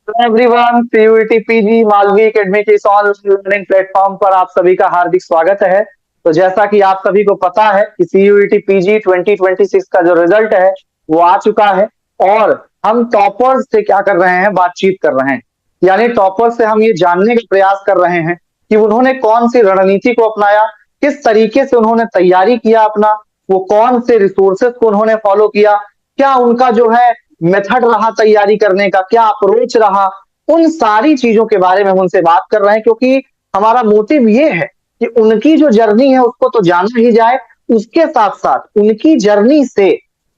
Everyone, CUET PG Malvi academy के इस online learning platform पर आप सभी का हार्दिक स्वागत है। तो जैसा कि आप सभी को पता है कि सीयूईटी पीजी 2026 का जो रिजल्ट है वो आ चुका है और हम टॉपर्स से क्या कर रहे हैं, बातचीत कर रहे हैं। यानी टॉपर्स से हम ये जानने का प्रयास कर रहे हैं कि उन्होंने कौन सी रणनीति को अपनाया, किस तरीके से उन्होंने तैयारी किया अपना, वो कौन से रिसोर्सेज को उन्होंने फॉलो किया, क्या उनका जो है मेथड रहा तैयारी करने का, क्या अप्रोच रहा। उन सारी चीजों के बारे में हम उनसे बात कर रहे हैं क्योंकि हमारा मोटिव ये है कि उनकी जो जर्नी है उसको तो जाना ही जाए, उसके साथ साथ उनकी जर्नी से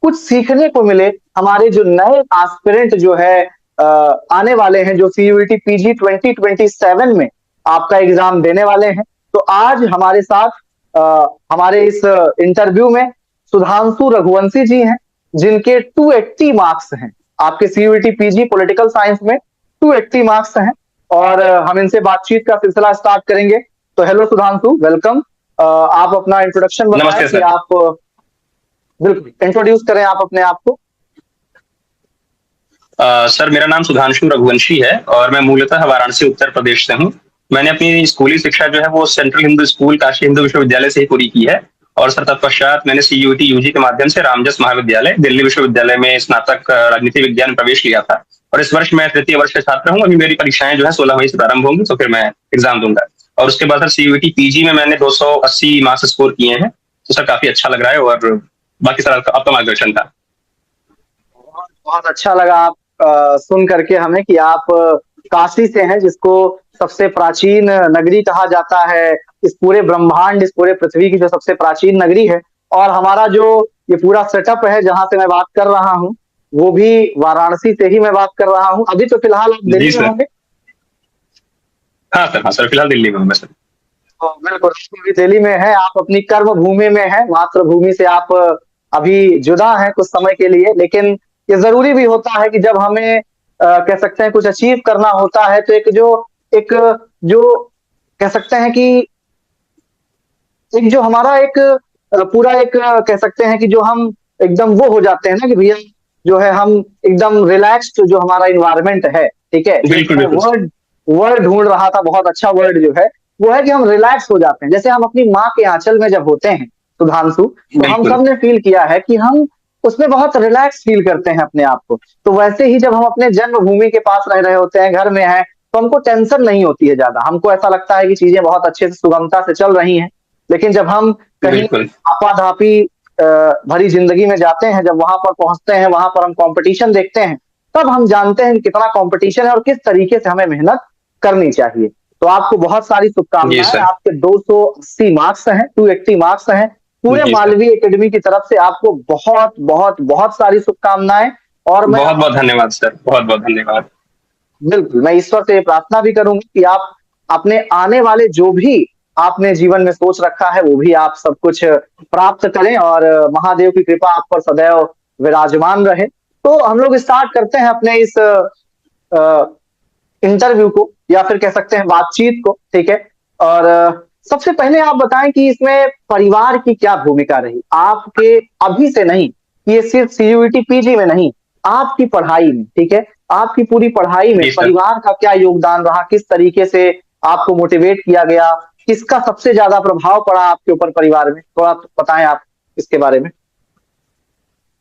कुछ सीखने को मिले। हमारे जो नए एस्पिरेंट जो है आने वाले हैं, जो सीयूईटी पीजी 2027 में आपका एग्जाम देने वाले हैं, तो आज हमारे साथ हमारे इस इंटरव्यू में सुधांशु रघुवंशी जी हैं, जिनके 280 मार्क्स हैं। आपके सीयूईटी पीजी पॉलिटिकल साइंस में 280 मार्क्स हैं और हम इनसे बातचीत का सिलसिला स्टार्ट करेंगे। तो हेलो सुधांशु, वेलकम। आप अपना इंट्रोडक्शन बताएं नमस्ते कि सर। आप बिल्कुल इंट्रोड्यूस करें आप अपने आप को। सर, मेरा नाम सुधांशु रघुवंशी है और मैं मूलतः वाराणसी उत्तर प्रदेश से हूँ। मैंने अपनी स्कूली शिक्षा जो है वो सेंट्रल हिंदू स्कूल काशी हिंदू विश्वविद्यालय से ही पूरी की है और सर तत्पश्चात मैंने सीयूईटी यूजी के माध्यम से रामजस महाविद्यालय दिल्ली विश्वविद्यालय में स्नातक राजनीति विज्ञान में प्रवेश लिया था और इस वर्ष मैं तृतीय वर्ष का छात्र हूँ। अभी मेरी परीक्षाएं जो है 16 मई से प्रारंभ होंगी, तो फिर मैं एग्जाम दूंगा और उसके बाद सर सीयूईटी पीजी में मैंने 280 मार्क्स स्कोर किए हैं। तो सर काफी अच्छा लग रहा है और बाकी सर आपका मार्गदर्शन था। बहुत बहुत अच्छा लगा आप सुन करके हमें कि आप काशी से हैं, जिसको सबसे प्राचीन नगरी कहा जाता है। इस पूरे ब्रह्मांड, इस पूरे पृथ्वी की जो सबसे प्राचीन नगरी है। और हमारा जो ये पूरा सेटअप है जहां से मैं बात कर रहा हूँ, वो भी वाराणसी से ही मैं बात कर रहा हूँ। अभी तो फिलहाल आप जी दिल्ली में सर। होंगे। हाँ सर, फिलहाल दिल्ली में हूँ मैं सर। तो बिल्कुल, आप अभी दिल्ली में है, आप अपनी कर्म भूमि में है, मातृभूमि से आप अभी जुदा हैं कुछ समय के लिए। लेकिन ये जरूरी भी होता है कि जब हमें कह सकते हैं कुछ अचीव करना होता है, तो एक जो कह सकते हैं कि एक जो हमारा एक पूरा एक कह सकते हैं कि जो हम एकदम वो हो जाते हैं ना कि भैया जो है हम एकदम रिलैक्स्ड, जो हमारा इन्वायरमेंट है, ठीक है। एक बिल्कुल मैं बिल्कुल सर। वर्ड वर्ड ढूंढ रहा था, बहुत अच्छा वर्ड जो है वो है कि हम रिलैक्स हो जाते हैं। जैसे हम अपनी माँ के आंचल में जब होते हैं सुधांशु, तो हम बिल्कुल सब ने फील किया है कि हम उसमें बहुत रिलैक्स फील करते हैं अपने आप को। तो वैसे ही जब हम अपने जन्मभूमि के पास रह रहे होते हैं, घर में हैं, तो हमको टेंशन नहीं होती है ज्यादा। हमको ऐसा लगता है कि चीजें बहुत अच्छे से सुगमता से चल रही हैं। लेकिन जब हम कहीं बिल्कुल आपाधापी भरी जिंदगी में जाते हैं, जब वहां पर पहुंचते हैं, वहां पर हम कंपटीशन देखते हैं, तब हम जानते हैं कि कितना कंपटीशन है और किस तरीके से हमें मेहनत करनी चाहिए। तो आपको बहुत सारी जी शुभकामनाएं। सर। आपके 280 मार्क्स हैं, 280 मार्क्स हैं। पूरे जी सर। मालवी एकेडमी की तरफ से आपको बहुत बहुत बहुत सारी शुभकामनाएं। और मैं बहुत बहुत धन्यवाद सर, बहुत बहुत धन्यवाद। बिल्कुल, मैं ईश्वर से प्रार्थना भी करूंगी कि आप अपने आने वाले जो भी आपने जीवन में सोच रखा है, वो भी आप सब कुछ प्राप्त करें और महादेव की कृपा आप पर सदैव विराजमान रहे। तो हम लोग स्टार्ट करते हैं अपने इस इंटरव्यू को, या फिर कह सकते हैं बातचीत को, ठीक है। और सबसे पहले आप बताएं कि इसमें परिवार की क्या भूमिका रही आपके, अभी से नहीं, ये सिर्फ सीयूईटी पीजी में नहीं, आपकी पढ़ाई में, ठीक है। आपकी पूरी पढ़ाई में जी सर। परिवार का क्या योगदान रहा, किस तरीके से आपको मोटिवेट किया गया, किसका सबसे ज्यादा प्रभाव पड़ा आपके ऊपर परिवार में, थोड़ा बताएं आप इसके बारे में।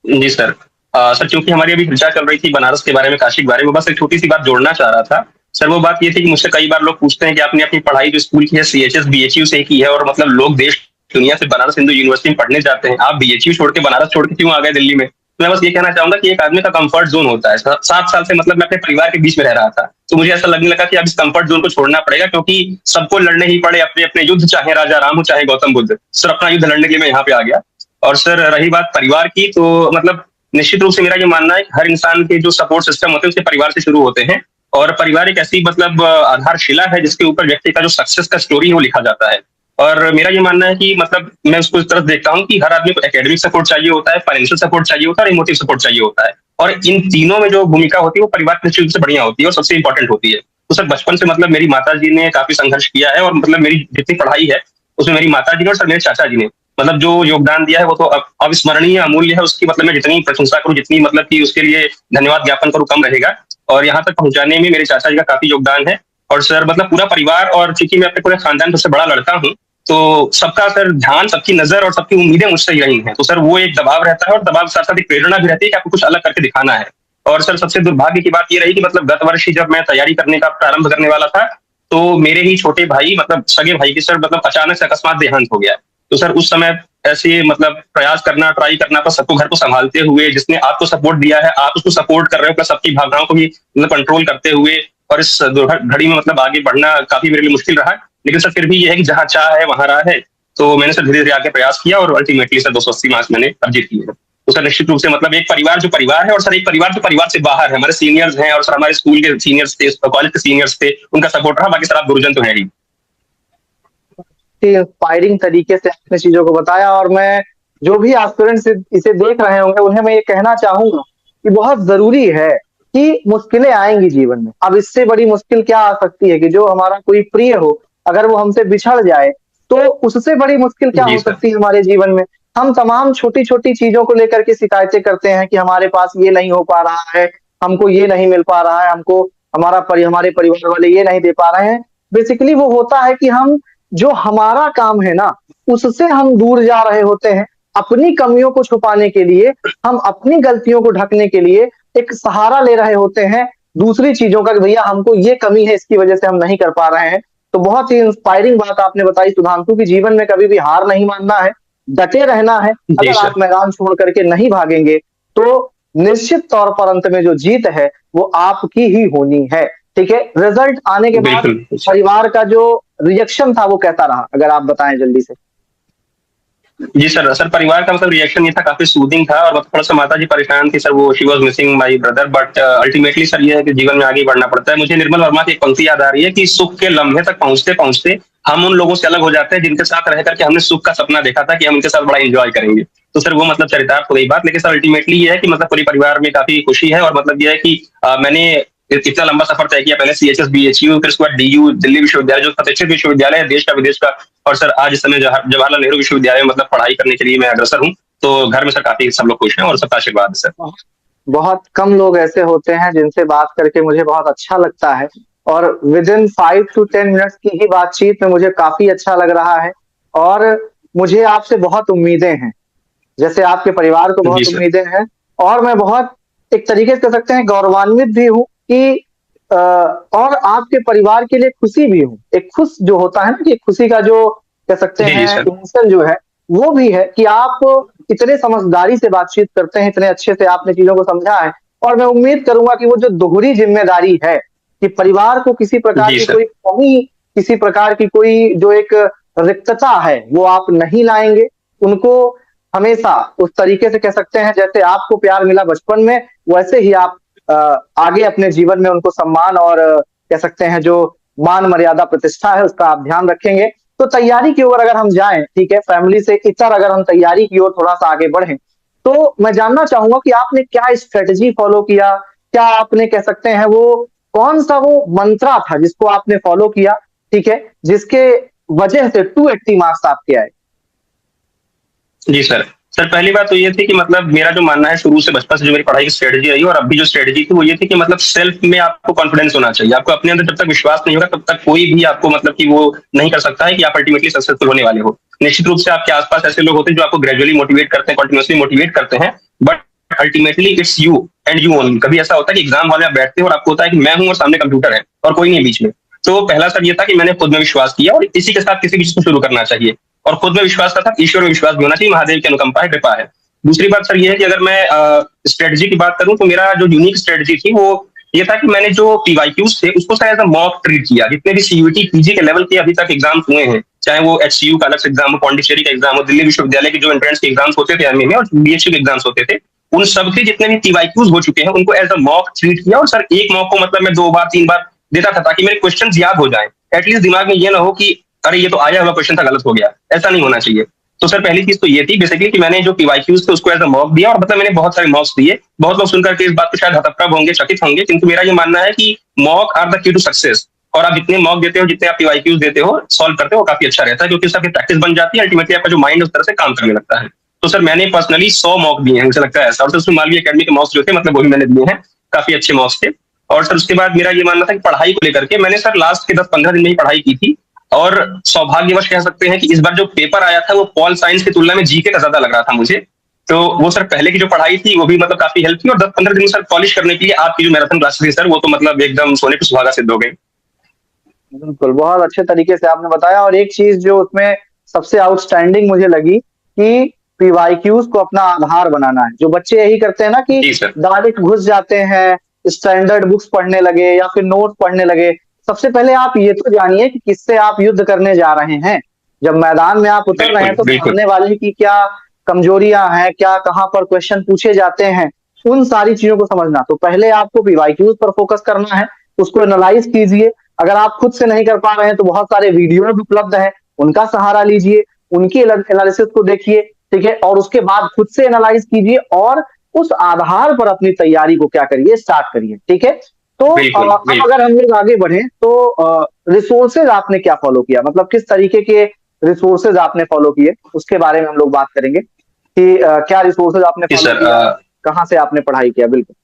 जी सर। सर, चूंकि हमारी अभी चर्चा चल रही थी बनारस के बारे में, काशी के बारे में, बस एक छोटी सी बात जोड़ना चाह रहा था। सर, वो बात ये थी कि मुझसे कई बार लोग पूछते हैं कि आपने अपनी पढ़ाई जो स्कूल की है सीएचएस बीएचयू से की है और मतलब लोग देश दुनिया से बनारस हिंदू यूनिवर्सिटी में पढ़ने जाते हैं, आप बीएचयू छोड़ के बनारस छोड़ के क्यों आ गए दिल्ली में? तो मैं बस ये कहना चाहूंगा कि एक आदमी का कंफर्ट जोन होता है। 7 साल से मतलब मैं अपने परिवार के बीच में रह रहा था, तो मुझे ऐसा लगने लगा कि अब इस कंफर्ट जोन को छोड़ना पड़ेगा, क्योंकि सबको लड़ने ही पड़े अपने अपने युद्ध, चाहे राजा राम हो चाहे गौतम बुद्ध। सर, अपना युद्ध लड़ने के लिए मैं यहाँ पे आ गया। और सर, रही बात परिवार की, तो मतलब निश्चित रूप से मेरा ये मानना है कि हर इंसान के जो सपोर्ट सिस्टम होते हैं उसके परिवार से शुरू होते हैं और परिवार एक ऐसी मतलब आधारशिला है जिसके ऊपर व्यक्ति का जो सक्सेस का स्टोरी है वो लिखा जाता है। और मेरा ये मानना है कि मतलब मैं उसको इस तरफ देखता हूँ कि हर आदमी को एकेडमिक सपोर्ट चाहिए होता है, फाइनेंशियल सपोर्ट चाहिए होता है और इमोटिव सपोर्ट चाहिए होता है। और इन तीनों में जो भूमिका होती है वो परिवार निश्चित रूप से बढ़िया होती है और सबसे इंपॉर्टेंट होती है। तो सर, बचपन से मतलब मेरी माता जी ने काफी संघर्ष किया है और मतलब मेरी जितनी पढ़ाई है उसमें मेरी माता जी ने और सर मेरे चाचा जी ने मतलब जो योगदान दिया है वो तो अविस्मरणीय, अमूल्य है। उसकी मतलब मैं जितनी प्रशंसा करूं, जितनी मतलब कि उसके लिए धन्यवाद ज्ञापन करूं, कम रहेगा। और यहाँ तक पहुंचाने में मेरे चाचा जी का काफी योगदान है। और सर मतलब पूरा परिवार, और चूंकि मैं अपने पूरे खानदान में सबसे बड़ा लड़का हूँ, तो सबका सर ध्यान, सबकी नजर और सबकी उम्मीदें मुझसे ही रही हैं। तो सर वो एक दबाव रहता है, और दबाव के साथ साथ एक प्रेरणा भी रहती है कि आपको कुछ अलग करके दिखाना है। और सर सबसे दुर्भाग्य की बात ये रही कि मतलब गत वर्ष ही जब मैं तैयारी करने का प्रारंभ करने वाला था, तो मेरे ही छोटे भाई, मतलब सगे भाई की सर मतलब अचानक से अकस्मात देहांत हो गया। तो सर उस समय ऐसे मतलब प्रयास करना, ट्राई करना, पर सबको घर को संभालते हुए, जिसने आपको सपोर्ट दिया है आप उसको सपोर्ट कर रहे हो, प्लस सबकी भावनाओं को भी मतलब कंट्रोल करते हुए, और इस घड़ी में मतलब आगे बढ़ना काफी मेरे लिए मुश्किल रहा। लेकिन सर फिर भी ये है कि जहाँ चाह है वहां राह है। तो मैंने सर धीरे धीरे आगे प्रयास किया, और अल्टीमेटली सर 280 मार्क्स मैंने अर्जित किए। तो सर निश्चित रूप से मतलब एक परिवार जो परिवार है, और सर एक परिवार जो परिवार से बाहर है, हमारे सीनियर्स हैं, और सर हमारे स्कूल के सीनियर्स थे, कॉलेज के सीनियर्स थे, उनका सपोर्ट रहा। बाकी सर आप गुरुजन तो है ही। इंस्पायरिंग तरीके से आपने चीजों को बताया, और मैं जो भी एस्पिरेंट्स इसे देख रहे होंगे उन्हें मैं ये कहना चाहूंगा कि बहुत जरूरी है कि मुश्किलें आएंगी जीवन में। अब इससे बड़ी मुश्किल क्या आ सकती है कि जो हमारा कोई प्रिय हो, अगर वो हमसे बिछड़ जाए, तो उससे बड़ी मुश्किल क्या जी हो सर। सकती है हमारे जीवन में। हम तमाम छोटी छोटी चीजों को लेकर के शिकायतें करते हैं कि हमारे पास ये नहीं हो पा रहा है, हमको ये नहीं मिल पा रहा है, हमको हमारे परिवार वाले ये नहीं दे पा रहे हैं। बेसिकली वो होता है कि हम जो हमारा काम है ना, उससे हम दूर जा रहे होते हैं। अपनी कमियों को छुपाने के लिए, हम अपनी गलतियों को ढकने के लिए एक सहारा ले रहे होते हैं दूसरी चीजों का, कि भैया हमको ये कमी है, इसकी वजह से हम नहीं कर पा रहे हैं। तो बहुत ही इंस्पायरिंग बात आपने बताई सुधांशु, की जीवन में कभी भी हार नहीं मानना है, डटे रहना है। जी अगर सर। आप मैदान छोड़ करके नहीं भागेंगे, तो निश्चित तौर पर अंत में जो जीत है वो आपकी ही होनी है। ठीक है, रिजल्ट आने के बाद बिल्कुल सर। परिवार का जो रिएक्शन था वो कैसा रहा, अगर आप बताएं जल्दी से। जी सर। सर परिवार का मतलब रिएक्शन ये था, काफी सूदिंग था, और मतलब थोड़ा सा माता जी परेशान थी सर, वो she was missing my brother. But ultimately sir ये है कि जीवन में आगे बढ़ना पड़ता है। मुझे निर्मल वर्मा की एक पंक्ति याद आ रही है कि सुख के लम्हे तक पहुंचते पहुंचते हम उन लोगों से अलग हो जाते हैं जिनके साथ रह करके हमने सुख का सपना देखा था कि हम उनके साथ बड़ा एंजॉय करेंगे। तो सर वो मतलब चरितार्थ हो गई बात। लेकिन सर अल्टीमेटली ये है कि मतलब पूरी परिवार में काफी खुशी है, और मतलब ये है कि मैंने इतना लंबा सफर तय किया, पहले सीएचएस बीएचयू, फिर उसके बाद डीयू दिल्ली विश्वविद्यालय, जो प्रतिष्ठित विश्वविद्यालय है देश का विदेश का। और सर आज इस समय जवाहरलाल नेहरू विश्वविद्यालय में मतलब पढ़ाई करने के लिए मैं अग्रसर हूँ। तो घर में सर काफी सब लोग खुश हैं, और सबका आशीर्वाद है सर। बहुत कम लोग ऐसे होते हैं जिनसे बात करके मुझे बहुत अच्छा लगता है, और विद इन 5 to 10 मिनट्स की ही बातचीत में मुझे काफी अच्छा लग रहा है। और मुझे आपसे बहुत उम्मीदें हैं, जैसे आपके परिवार को जी बहुत सर। उम्मीदें हैं। और मैं बहुत एक तरीके से कह सकते हैं गौरवान्वित भी हूँ कि और आपके परिवार के लिए खुशी भी हूँ। एक खुश जो होता है ना, कि खुशी का जो कह सकते जी जी हैं सर। इमोशन जो है, वो भी है कि आप इतने समझदारी से बातचीत करते हैं, इतने अच्छे से आपने चीजों को समझा है। और मैं उम्मीद करूंगा कि वो जो दोहरी जिम्मेदारी है कि परिवार को किसी प्रकार जी की सर। कोई कमी, किसी प्रकार की कोई जो एक रिक्तता है, वो आप नहीं लाएंगे। उनको हमेशा उस तरीके से कह सकते हैं जैसे आपको प्यार मिला बचपन में, वैसे ही आप आगे अपने जीवन में उनको सम्मान और कह सकते हैं जो मान मर्यादा प्रतिष्ठा है उसका आप ध्यान रखेंगे। तो तैयारी की ओर अगर हम जाएं, ठीक है, फैमिली से इतर अगर हम तैयारी की ओर थोड़ा सा आगे बढ़ें, तो मैं जानना चाहूंगा कि आपने क्या स्ट्रेटजी फॉलो किया, क्या आपने कह सकते हैं वो कौन सा वो मंत्रा था जिसको आपने फॉलो किया, ठीक है, जिसके वजह से 280 मार्क्स आपके आए। जी सर। सर पहली बात तो ये थी कि मतलब मेरा जो मानना है शुरू से, बचपन से जो मेरी पढ़ाई की स्ट्रेटजी रही, और अभी जो स्ट्रेटजी थी वो ये थी कि मतलब सेल्फ में आपको कॉन्फिडेंस होना चाहिए। आपको अपने अंदर जब तक विश्वास नहीं होगा तब तक कोई भी आपको मतलब कि वो नहीं कर सकता है कि आप अल्टीमेटली सक्सेसफुल होने वाले हो। निश्चित रूप से आपके आसपास ऐसे लोग होते हैं जो आपको ग्रेजुअली मोटिवेट करते हैं, कंटिन्यूअसली मोटिवेट करते हैं, but ultimately it's you and you only. कभी ऐसा होता है कि एग्जाम हॉल में आप बैठते हो और आपको होता है कि मैं हूं और सामने कंप्यूटर है और कोई नहीं है बीच में। तो पहला सर ये था कि मैंने खुद में विश्वास किया, और इसी के साथ किसी भी चीज को शुरू करना चाहिए। और खुद में विश्वास का साथ ईश्वर में विश्वास भी होना चाहिए, महादेव की अनुकंपा है, कृपा है। दूसरी बात सर ये है कि अगर मैं स्ट्रेटजी की बात करूं, तो मेरा जो यूनिक स्ट्रेटजी थी वो ये था कि मैंने जो पीवाईक्यूज थे उसको शायद मॉक ट्रीट किया। जितने भी सीयूटी पीजी के लेवल के अभी तक एग्जाम हुए हैं, चाहे वो एचसीयू का अलग एग्जाम हो, पौंडीचेरी का एग्जाम हो, दिल्ली विश्वविद्यालय के जो एंट्रेंस के एग्जाम्स होते थे एमए में, और बीएचयू के एग्जाम्स होते थे, उन सब के जितने भी पीवाईक्यूज हो चुके हैं उनको एज अ मॉक ट्रीट किया। और सर एक मॉक को मतलब मैं 2 बार 3 बार देता था ताकि मेरे क्वेश्चन याद हो जाए। एटलीस्ट दिमाग में ये ना हो कि अरे ये तो आया हुआ क्वेश्चन था, गलत हो गया, ऐसा नहीं होना चाहिए। तो सर पहली चीज तो ये थी बेसिकली कि मैंने जो पीवाईक्यूज थे उसको एज अ मॉक दिया, और मतलब मैंने बहुत सारे मॉक्स दिए। बहुत लोग सुनकर के इस बात को शायद हतप्रभ होंगे, चकित होंगे, किंतु मेरा ये मानना है कि mock are the key to success. और आप जितने मॉक देते हो, जितने आप पीवाईक्यूज देते हो, सॉल्व करते हो, काफी अच्छा रहता है, क्योंकि उससे आपकी प्रैक्टिस बन जाती है। अल्टीमेटली आपका जो माइंड उस तरह से काम करने लगता है। तो सर मैंने पर्सनली 100 मॉक दिए हैं, मुझे लगता है ऐसा। और सर उसमें मालवीय एकेडमी के मॉक्स जो थे मतलब वही मैंने दिए हैं, काफी अच्छे मॉक्स थे। और सर उसके बाद मेरा ये मानना था कि पढ़ाई को लेकर के मैंने सर लास्ट के 10-15 दिन में ही पढ़ाई की थी, और सौभाग्यवश कह सकते हैं कि इस बार जो पेपर आया था वो पॉल साइंस की तुलना में जीके का ज्यादा लग रहा था मुझे। तो वो सर पहले की जो पढ़ाई थी वो भी मतलब काफी हेल्प की, और 10-15 दिन सर पॉलिश करने के लिए आपकी जो मैराथन क्लासेस थी सर वो तो मतलब एकदम सोने पे सुहागा सिद्ध हो गई। बिल्कुल, बहुत अच्छे तरीके से आपने बताया। और एक चीज जो उसमें सबसे आउटस्टैंडिंग मुझे लगी कि पीवाईक्यूज को अपना आधार बनाना है। जो बच्चे यही करते हैं ना कि जी सर। डायरेक्ट घुस जाते हैं, स्टैंडर्ड बुक्स पढ़ने लगे या फिर नोट पढ़ने लगे। सबसे पहले आप ये तो जानिए कि किससे आप युद्ध करने जा रहे हैं। जब मैदान में आप उतर रहे हैं बिल्कुल तो बिल्कुल। सामने वाले की क्या कमजोरियां हैं, क्या कहाँ पर क्वेश्चन पूछे जाते हैं, उन सारी चीजों को समझना। तो पहले आपको पीवाईक्यूज पर फोकस करना है, उसको एनालाइज कीजिए। अगर आप खुद से नहीं कर पा रहे हैं तो बहुत सारे वीडियो उपलब्ध है, उनका सहारा लीजिए, उनकी एनालिसिस को देखिए, ठीक है। और उसके बाद खुद से एनालाइज कीजिए और उस आधार पर अपनी तैयारी को क्या करिए, स्टार्ट करिए, ठीक है। तो बिल्कुल अब बिल्कुल। अगर हम लोग आगे बढ़े तो रिसोर्सेज आपने क्या फॉलो किया, मतलब किस तरीके के रिसोर्सेज आपने फॉलो किए, उसके बारे में हम लोग बात करेंगे कि क्या रिसोर्सेज आपने जी फॉलो सर। किया, कहाँ से आपने पढ़ाई किया। बिल्कुल।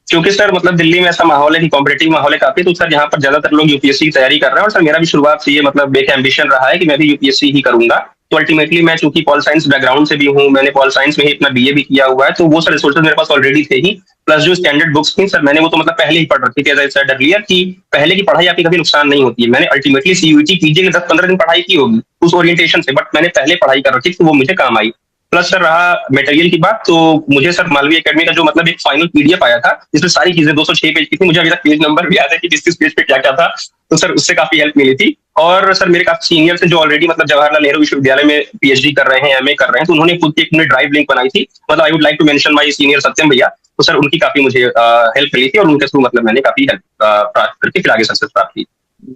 क्योंकि सर मतलब दिल्ली में ऐसा माहौल है कि कॉम्पिटेटिव माहौल है काफी, तो सर यहाँ पर ज्यादातर लोग यूपीएससी की तैयारी कर रहे हैं, और सर मेरा भी शुरुआत से ये मतलब एक एम्बिशन रहा है कि मैं भी यूपीएससी ही करूंगा। तो अल्टीमेटली मैं चूंकि पॉल साइंस बैकग्राउंड से भी हूँ, मैंने पॉल साइंस में ही अपना बीए भी किया हुआ है, तो वो सर रिसोर्सेज मेरे पास ऑलरेडी थे ही। प्लस जो स्टैंडर्ड बुक्स थी सर मैंने वो तो मतलब पहले ही पढ़ रखी थी, एज आई सेड अर्लियर कि पहले की पढ़ाई आपकी कभी नुकसान नहीं होती है। मैंने अल्टीमेटली सीयूईटी पीजी में 10-15 दिन पढ़ाई की होगी उस ओरिएंटेशन से, बट मैंने पहले पढ़ाई कर रखी थी तो वो मुझे काम आई। प्लस सर रहा मटेरियल की बात, तो मुझे सर मालवीय एकेडमी का जो मतलब एक फाइनल पीडीएफ आया था जिसमें सारी चीजें 206 पेज की थी, मुझे अभी तक पेज नंबर भी याद है कि किस पेज पे क्या क्या था। तो सर उससे काफी हेल्प मिली थी। और सर मेरे काफी सीनियर से जो ऑलरेडी मतलब जवाहरलाल नेहरू विश्वविद्यालय में पीएचडी कर रहे हैं, एमए कर रहे हैं, तो उन्होंने खुद की एक ड्राइव लिंक बनाई थी। मतलब I would like to mention my senior Satyam भैया। तो सर उनकी काफी मुझे हेल्प मिली थी, और उनके थ्रू मतलब मैंने काफी हेल्प प्राप्त करके फिर आगे सक्सेस प्राप्त की।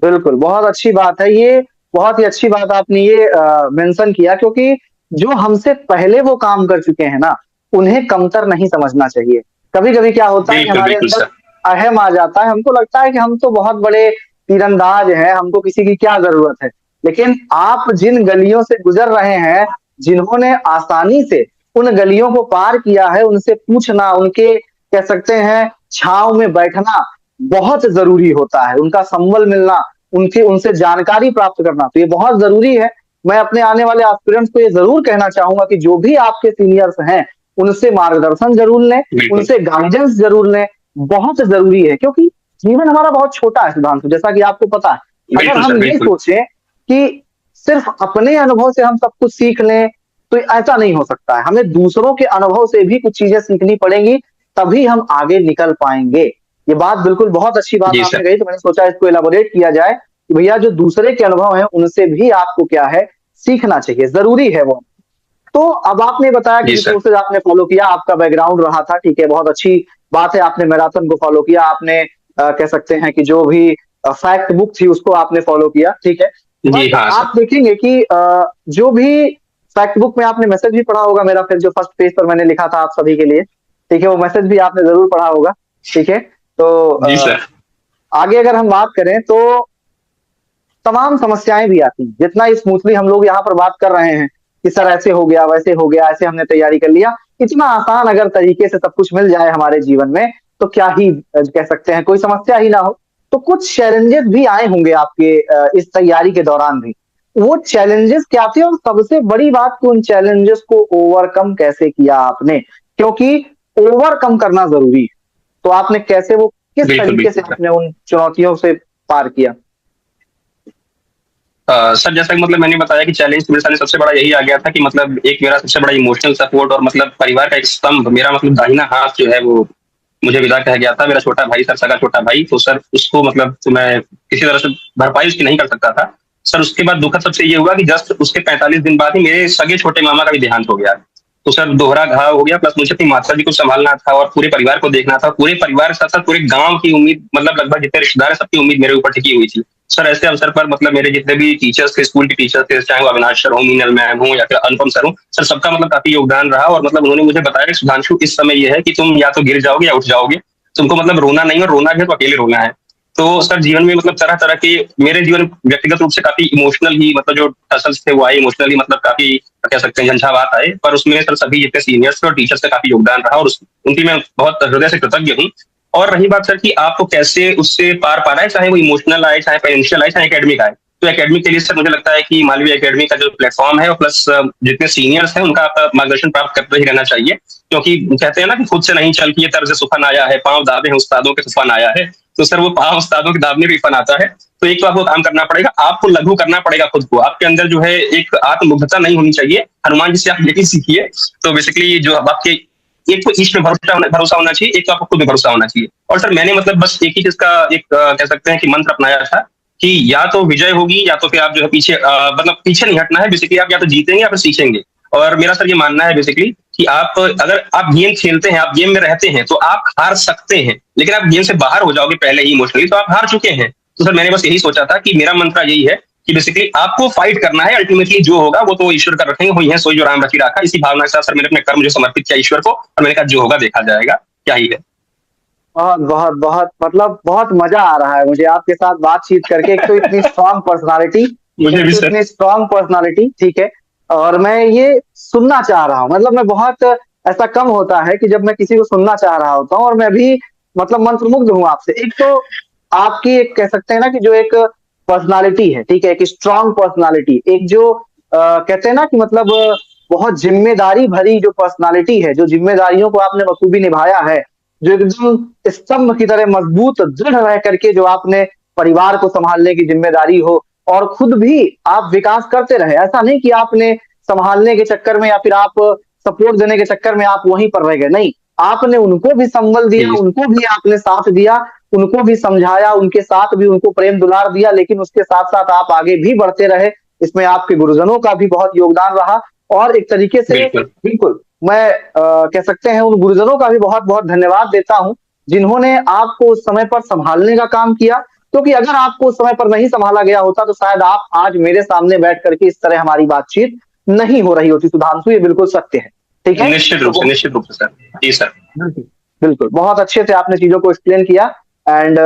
बिल्कुल, बहुत अच्छी बात है ये। बहुत ही अच्छी बात आपने ये मेंशन किया, क्योंकि जो हमसे पहले वो काम कर चुके हैं ना, उन्हें कमतर नहीं समझना चाहिए। कभी-कभी क्या होता है कि बिल्कुल हमारे बिल्कुल अंदर सर। अहम आ जाता है, हमको लगता है कि हम तो बहुत बड़े तीरंदाज हैं, हमको किसी की क्या ज़रूरत है। लेकिन आप जिन गलियों से गुज़र रहे हैं, जिन्होंने आसानी से उन गलियों को पार किया है, उनसे पूछना, उनके कह सकते हैं छाँव में बैठना बहुत ज़रूरी होता है। उनका संबल मिलना, उनकी उनसे जानकारी प्राप्त करना, तो ये बहुत ज़रूरी है। मैं अपने आने वाले एस्पिरेंट्स को ये ज़रूर कहना चाहूँगा कि जो भी आपके सीनियर्स हैं, उनसे मार्गदर्शन ज़रूर लें, बिल्कुल उनसे गाइडेंस ज़रूर लें, बहुत ज़रूरी है। क्योंकि जीवन हमारा बहुत छोटा है सुधांशु, जैसा कि आपको पता है। अगर बिल्कुल सर हम ये बिल्कुल। सोचें कि सिर्फ अपने अनुभव से हम सब कुछ सीख लें, तो ऐसा नहीं हो सकता है। हमें दूसरों के अनुभव से भी कुछ चीज़ें सीखनी पड़ेंगी, तभी हम आगे निकल पाएँगे। ये बात बिल्कुल बहुत अच्छी बात जी आपने सर। कही, तो मैंने सोचा इसको इलैबोरेट किया जाए कि भैया जो दूसरे के अनुभव हैं, उनसे भी आपको क्या है, सीखना चाहिए, ज़रूरी है वो। तो अब आपने बताया कि जी सर। रिसोर्सेज आपने फॉलो किया, आपका बैकग्राउंड रहा था, ठीक है, बहुत अच्छी बात है। आपने मैराथन को फॉलो किया, आपने कह सकते हैं कि जो भी फैक्ट बुक थी उसको आपने फॉलो किया, ठीक है। जी बट हाँ सर। आप देखेंगे कि जो भी फैक्ट बुक में आपने मैसेज भी पढ़ा होगा मेरा, फिर जो फर्स्ट पेज पर मैंने लिखा था आप सभी के लिए, ठीक है, वो मैसेज भी आपने ज़रूर पढ़ा होगा, ठीक है। तो जी सर। आगे अगर हम बात करें तो तमाम समस्याएं भी आती हैं। जितना स्मूथली हम लोग यहाँ पर बात कर रहे हैं कि सर ऐसे हो गया, वैसे हो गया, ऐसे हमने तैयारी कर लिया, इतना आसान अगर तरीके से सब कुछ मिल जाए हमारे जीवन में, तो क्या ही कह सकते हैं, कोई समस्या ही ना हो। तो कुछ चैलेंजेस भी आए होंगे आपके इस तैयारी के दौरान भी। वो चैलेंजेस क्या थे, और सबसे बड़ी बात कि उन चैलेंजेस को ओवरकम कैसे किया आपने? क्योंकि ओवरकम करना जरूरी है। तो आपने कैसे, वो किस बिल्कुल तरीके से बिल्कुल सर। आपने उन चुनौतियों से पार किया? सर जैसा कि मतलब मैंने बताया कि चैलेंज मेरे सामने सबसे बड़ा यही आ गया था कि मतलब एक मेरा सबसे बड़ा इमोशनल सपोर्ट और मतलब परिवार का एक स्तंभ, मेरा मतलब दाहिना हाथ जो है वो मुझे विदा कह गया था। मेरा छोटा भाई सर, सगा छोटा भाई, तो सर उसको मतलब तो मैं किसी तरह से भरपाई उसकी नहीं कर सकता था। सर उसके बाद दुखद सबसे ये हुआ कि जस्ट उसके 45 दिन बाद ही मेरे सगे छोटे मामा का भी देहांत हो गया। तो सर दोहरा घाव हो गया, प्लस मुझे अपनी माता जी को संभालना था और पूरे परिवार को देखना था। पूरे परिवार के साथ साथ पूरे गांव की उम्मीद, मतलब लगभग जितने रिश्तेदार है सबकी उम्मीद मेरे ऊपर टिकी हुई थी। सर ऐसे अवसर पर मतलब मेरे जितने भी टीचर्स थे, स्कूल के टीचर्स थे, चाहे वो अविनाश सर हो, मीनल मैम हो या फिर अनुपम सर हो, सर सबका मतलब काफी योगदान रहा। और मतलब उन्होंने मुझे बताया कि सुधांशु इस समय ये है कि तुम या तो गिर जाओगे या उठ जाओगे, तुमको मतलब रोना नहीं, और रोना भी है तो अकेले रोना है। तो सर जीवन में मतलब तरह तरह के, मेरे जीवन व्यक्तिगत रूप से काफी इमोशनल ही मतलब जो टसल्स थे वो आए, इमोशनली मतलब काफी कह सकते हैं झंझावात आए, पर उसमें सर सभी जितने सीनियर्स थे और टीचर्स का काफी योगदान रहा, और उनकी मैं बहुत हृदय से कृतज्ञ हूँ। और रही बात सर कि आपको कैसे उससे पार पाना है, चाहे वो इमोशनल आए, चाहे फाइनेंशियल आए, चाहे एकेडमिक आए, तो एकेडमिक के लिए सर मुझे लगता है कि मालवीय एकेडमी का जो प्लेटफॉर्म है और प्लस जितने सीनियर्स हैं उनका आप मार्गदर्शन प्राप्त करते ही रहना चाहिए, क्योंकि कहते हैं ना कि खुद से नहीं चल के ये तर्ज सुफन आया है, पांव दाबे हैं उस्तादों के तूफान आया है। तो सर वो पांव उस्तादों के दाबने भी फन आता है। तो एक तो आपको काम करना पड़ेगा, आपको लघु करना पड़ेगा खुद को, आपके अंदर जो है एक आत्ममुग्धता नहीं होनी चाहिए। हनुमान जी से आप यही सीखिए। तो बेसिकली जो आपके एक तो ईश्वर में भरोसा होना चाहिए, एक तो आपको खुद में भरोसा होना चाहिए। और सर मैंने मतलब बस एक ही चीज का एक कह सकते हैं कि मंत्र अपनाया था कि या तो विजय होगी या तो फिर आप जो है पीछे मतलब पीछे नहीं हटना है। बेसिकली आप या तो जीतेंगे या फिर सीखेंगे। और मेरा सर ये मानना है बेसिकली कि आप अगर आप गेम खेलते हैं, आप गेम में रहते हैं, तो आप हार सकते हैं, लेकिन आप गेम से बाहर हो जाओगे पहले ही इमोशनली तो आप हार चुके हैं। तो सर मैंने बस यही सोचा था कि मेरा मंत्र यही है कि बेसिकली आपको फाइट करना है, अल्टीमेटली जो होगा वो तो ईश्वर का रखेंगे, हुई है सोई जो राम रखी रखा। इसी भावना के साथ सर मैंने अपने कर्म जो समर्पित किया ईश्वर को, और मैंने कहा जो होगा देखा जाएगा, क्या ही है। बहुत बहुत बहुत मतलब बहुत मजा आ रहा है मुझे आपके साथ बातचीत करके। एक तो इतनी स्ट्रांग पर्सनालिटी, मुझे एक भी तो सर। इतनी स्ट्रांग पर्सनालिटी, ठीक है। और मैं ये सुनना चाह रहा हूँ, मतलब मैं बहुत ऐसा कम होता है कि जब मैं किसी को सुनना चाह रहा होता हूँ, और मैं भी मतलब मंत्रमुग्ध हूँ आपसे। एक तो आपकी एक कह सकते हैं ना कि जो एक पर्सनालिटी है, ठीक है, एक स्ट्रांग पर्सनालिटी, एक जो कहते हैं ना कि मतलब बहुत जिम्मेदारी भरी जो पर्सनालिटी है, जो जिम्मेदारियों को आपने बखूबी निभाया है, जो एकदम स्तंभ की तरह मजबूत दृढ़ रह करके जो आपने परिवार को संभालने की जिम्मेदारी हो, और खुद भी आप विकास करते रहे। ऐसा नहीं कि आपने संभालने के चक्कर में या फिर आप सपोर्ट देने के चक्कर में आप वहीं पर रह गए, नहीं, आपने उनको भी संबल दिया, जी उनको भी आपने साथ दिया, उनको भी समझाया, उनके साथ भी उनको प्रेम दुलार दिया, लेकिन उसके साथ साथ आप आगे भी बढ़ते रहे। इसमें आपके गुरुजनों का भी बहुत योगदान रहा। और एक तरीके से बिल्कुल। बिल्कुल मैं कह सकते हैं उन गुरुजनों का भी बहुत बहुत धन्यवाद देता हूं, जिन्होंने आपको उस समय पर संभालने का काम किया। क्योंकि अगर आपको उस समय पर नहीं संभाला गया होता तो शायद आप आज मेरे सामने बैठ करके इस तरह हमारी बातचीत नहीं हो रही होती। सुधांशु, ये बिल्कुल सत्य है, ठीक है। तो निश्चित रूप से सर। जी सर। बिल्कुल बिल्कुल, बहुत अच्छे से आपने चीजों को एक्सप्लेन किया। एंड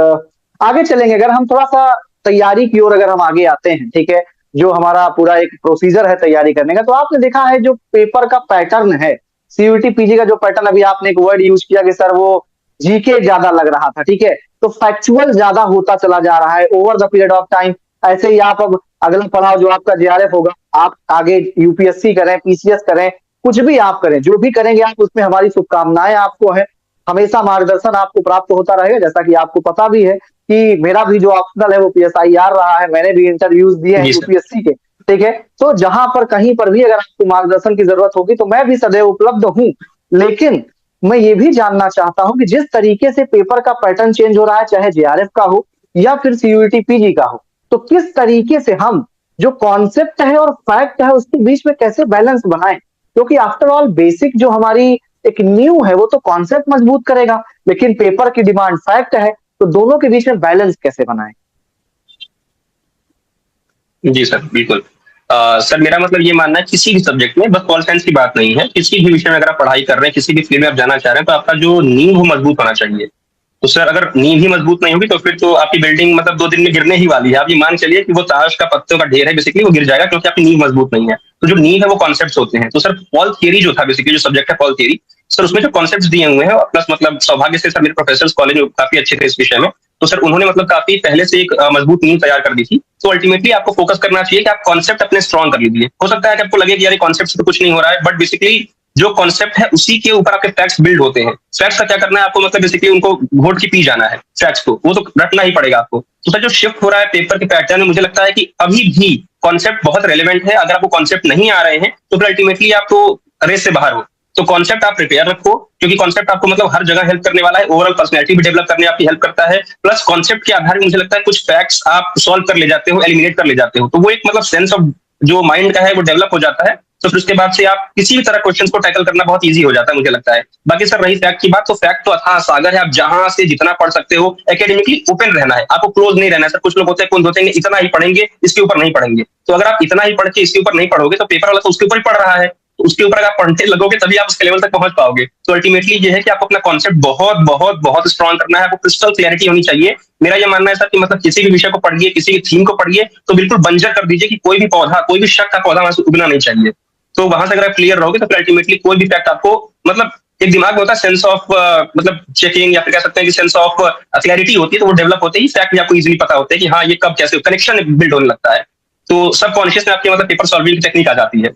आगे चलेंगे, अगर हम थोड़ा सा तैयारी की ओर अगर हम आगे आते हैं, ठीक है, जो हमारा पूरा एक प्रोसीजर है तैयारी करने का, तो आपने देखा है जो पेपर का पैटर्न है, सीयूईटी पीजी का जो पैटर्न, अभी आपने एक वर्ड यूज किया कि सर वो जीके ज्यादा लग रहा था, ठीक है, तो फैक्चुअल ज्यादा होता चला जा रहा है over the period of time. ऐसे ही आप अब अगला पड़ाव जो आपका जेआरएफ होगा, आप आगे यूपीएससी करें, पीसीएस करें, कुछ भी आप करें, जो भी करेंगे आप, उसमें हमारी शुभकामनाएं आपको है। हमेशा मार्गदर्शन आपको प्राप्त होता रहेगा, जैसा कि आपको पता भी है कि मेरा भी जो ऑप्शनल है वो पीएसआईआर रहा है, मैंने भी इंटरव्यूज दिए हैं जी सर। यूपीएससी के, ठीक है। तो जहां पर कहीं पर भी अगर आपको मार्गदर्शन की जरूरत होगी तो मैं भी सदैव उपलब्ध हूं। लेकिन मैं ये भी जानना चाहता हूं कि जिस तरीके से पेपर का पैटर्न चेंज हो रहा है, चाहे जेआरएफ का हो या फिर सीयूईटी पीजी का हो, तो किस तरीके से हम जो कॉन्सेप्ट है और फैक्ट है उसके बीच में कैसे बैलेंस बनाएं। क्योंकि आफ्टर ऑल बेसिक जो हमारी एक न्यू है वो तो कॉन्सेप्ट मजबूत करेगा, लेकिन पेपर की डिमांड फैक्ट है, तो दोनों के बीच में बैलेंस कैसे बनाएं। जी सर बिल्कुल। सर मेरा मतलब ये मानना है किसी भी सब्जेक्ट में, बस पॉल साइंस की बात नहीं है, किसी भी विषय में अगर आप पढ़ाई कर रहे हैं, किसी भी फील्ड में आप जाना चाह रहे हैं, तो आपका जो नींव वो मजबूत होना चाहिए। तो सर अगर नींव ही मजबूत नहीं होगी तो फिर तो आपकी बिल्डिंग मतलब 2 दिन में गिरने ही वाली है। आप ये मान चलिए कि वो ताश का पत्तों का ढेर है, बेसिकली वो गिर जाएगा, क्योंकि आपकी नींव मजबूत नहीं है। तो जो नींव है वो कॉन्सेप्ट्स होते हैं। तो सर पॉल थियरी जो था, बेसिकली जो सब्जेक्ट है पॉल थियरी, सर उसमें जो कॉन्सेप्ट्स दिए हुए हैं, और प्लस मतलब सौभाग्य से सर मेरे प्रोफेसर कॉलेज में काफी अच्छे थे इस विषय में, तो सर उन्होंने मतलब काफी पहले से एक मजबूत नींव तैयार कर दी थी। तो अल्टीमेटली आपको फोकस करना चाहिए कि आप कॉन्सेप्ट अपने स्ट्रॉन्ग कर लीजिए। हो सकता है कि आपको लगे कि यार कॉन्सेप्ट से तो कुछ नहीं हो रहा है, बट बेसिकली जो कॉन्सेप्ट है उसी के ऊपर आपके फैक्ट्स बिल्ड होते हैं। फैक्ट्स का क्या करना है आपको, मतलब बेसिकली उनको घोट के पी जाना है, फैक्ट्स को वो तो रटना ही पड़ेगा आपको। तो सर जो शिफ्ट हो रहा है पेपर के पैटर्न में, मुझे लगता है कि अभी भी कॉन्सेप्ट बहुत रेलिवेंट है। अगर आपको कॉन्सेप्ट नहीं आ रहे हैं तो फिर अल्टीमेटली आप तो रेस से बाहर हो। तो कॉन्सेप्ट आप प्रिपेयर रखो, क्योंकि कॉन्सेप्ट आपको मतलब हर जगह हेल्प करने वाला है। ओवरऑल पर्सनैलिटी भी डेवलप करने आपकी हेल्प करता है। प्लस कॉन्सेप्ट के आधार पर मुझे लगता है कुछ फैक्ट्स आप सॉल्व कर ले जाते हो, एलिमिनेट कर ले जाते हो, तो वो एक मतलब सेंस ऑफ जो माइंड का है वो डेवलप हो जाता है। तो फिर उसके बाद से आप किसी भी तरह क्वेश्चन को टैकल करना बहुत ईजी हो जाता है, मुझे लगता है। बाकी सर रही फैक्ट की बात, तो फैक्ट तो अथाह सागर है, आप जहां से जितना पढ़ सकते हो। एकेडमिकली ओपन रहना है, आपको क्लोज नहीं रहना है। सर कुछ लोग होते हैं कुछ होते हैं इतना ही पढ़ेंगे, इसके ऊपर नहीं पढ़ेंगे। तो अगर आप इतना ही पढ़ के इसके ऊपर नहीं पढ़ोगे तो पेपर वाला तो उसके ऊपर ही पढ़ रहा है, तो उसके ऊपर आप पढ़ने लगोगे तभी आप उसके लेवल तक पहुंच पाओगे। तो अल्टीमेटली ये है कि आपको अपना कॉन्सेप्ट बहुत बहुत बहुत स्ट्रॉन्ग करना है, आपको क्रिस्टल क्लैरिटी होनी चाहिए। मेरा ये मानना है सर कि मतलब किसी भी विषय को पढ़िए, किसी भी थीम को पढ़िए, तो बिल्कुल बंजर कर दीजिए कि कोई भी पौधा, कोई भी शक का पौधा वहां से उगना नहीं चाहिए। तो वहां से अगर आप क्लियर रहोगे तो फिर अल्टीमेटली कोई भी फैक्ट आपको मतलब एक दिमाग में होता है सेंस ऑफ मतलब चेकिंग, या फिर कह सकते हैं कि सेंस ऑफ क्लैरिटी होती है, तो वो डेवलप होते ही फैक्ट भी आपको इजीली पता होता है कि हाँ ये कब कैसे कनेक्शन बिल्ड होने लगता है। तो सब कॉन्शियस में आपकी मतलब पेपर सॉल्विंग की टेक्निक आ जाती है।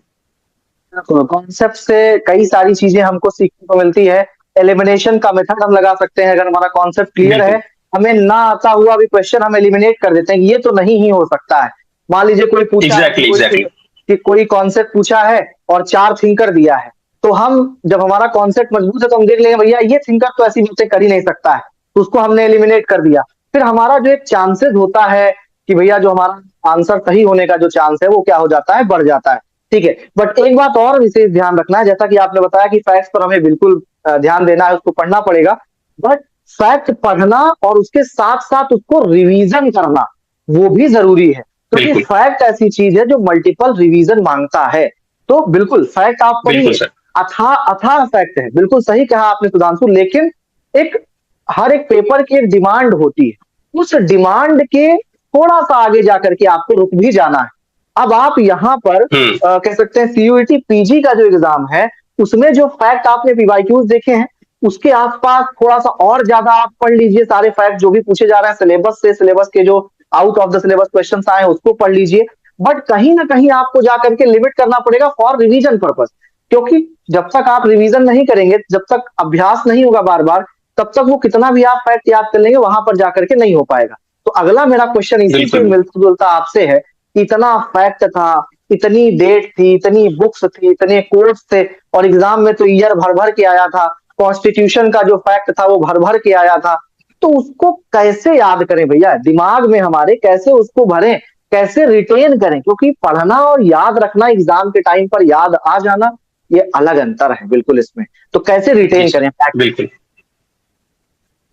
कॉन्सेप्ट से कई सारी चीजें हमको सीखने को मिलती है। एलिमिनेशन का मेथड हम लगा सकते हैं, अगर हमारा कॉन्सेप्ट क्लियर है, बिल्कुल। हमें ना आता हुआ भी क्वेश्चन हम एलिमिनेट कर देते हैं कि ये तो नहीं ही हो सकता है। मान लीजिए कोई पूछा है एग्जैक्टली एग्जैक्टली। कि कोई कॉन्सेप्ट पूछा है और 4 थिंकर दिया है, तो हम जब हमारा कॉन्सेप्ट मजबूत है तो हम देख लेंगे भैया ये थिंकर तो ऐसी बातें कर ही नहीं सकता है, तो उसको हमने एलिमिनेट कर दिया। फिर हमारा जो एक चांसेस होता है कि भैया जो हमारा आंसर सही होने का जो चांस है वो क्या हो जाता है, बढ़ जाता है। ठीक है, बट एक बात और विशेष ध्यान रखना है, जैसा कि आपने बताया कि फैक्ट्स पर हमें बिल्कुल ध्यान देना है, उसको पढ़ना पड़ेगा। बट फैक्ट पढ़ना और उसके साथ साथ उसको रिवीजन करना वो भी जरूरी है, क्योंकि बिल्कुल फैक्ट ऐसी चीज है जो मल्टीपल रिवीजन मांगता है। तो बिल्कुल फैक्ट आप बिल्कुल पढ़िए, सर। अथाह फैक्ट है, बिल्कुल सही कहा आपने सुधांशु। लेकिन एक हर एक पेपर की एक डिमांड होती है, उस डिमांड के थोड़ा सा आगे जाकर के आपको रुक भी जाना है। अब आप यहाँ पर कह सकते हैं सीयूईटी पीजी का जो एग्जाम है उसमें जो फैक्ट आपने पीवाईक्यूज देखे हैं उसके आसपास थोड़ा सा और ज्यादा आप पढ़ लीजिए, सारे फैक्ट जो भी पूछे जा रहे हैं सिलेबस से, सिलेबस के जो out of the syllabus question आए हैं उसको पढ़ लीजिए। बट कहीं ना कहीं आपको जाकर के लिमिट करना पड़ेगा फॉर रिवीजन पर्पस, क्योंकि जब तक आप रिवीजन नहीं करेंगे, जब तक अभ्यास नहीं होगा बार बार, तब तक वो कितना भी आप फैक्ट याद कर लेंगे वहां पर जाकर के नहीं हो पाएगा। तो अगला मेरा क्वेश्चन इसी से बिल्कुल मिलता जुलता आपसे है, इतना फैक्ट था, इतनी डेट थी, इतनी बुक्स थी, इतने कोर्स थे, और एग्जाम में तो ईयर भर भर के आया था, कॉन्स्टिट्यूशन का जो फैक्ट था वो भर भर के आया था, तो उसको कैसे याद करें भैया, दिमाग में हमारे कैसे उसको भरें, कैसे रिटेन करें, क्योंकि पढ़ना और याद रखना, एग्जाम के टाइम पर याद आ जाना, ये अलग अंतर है बिल्कुल इसमें। तो कैसे जी रिटेन सर करें फैक्ट? बिल्कुल।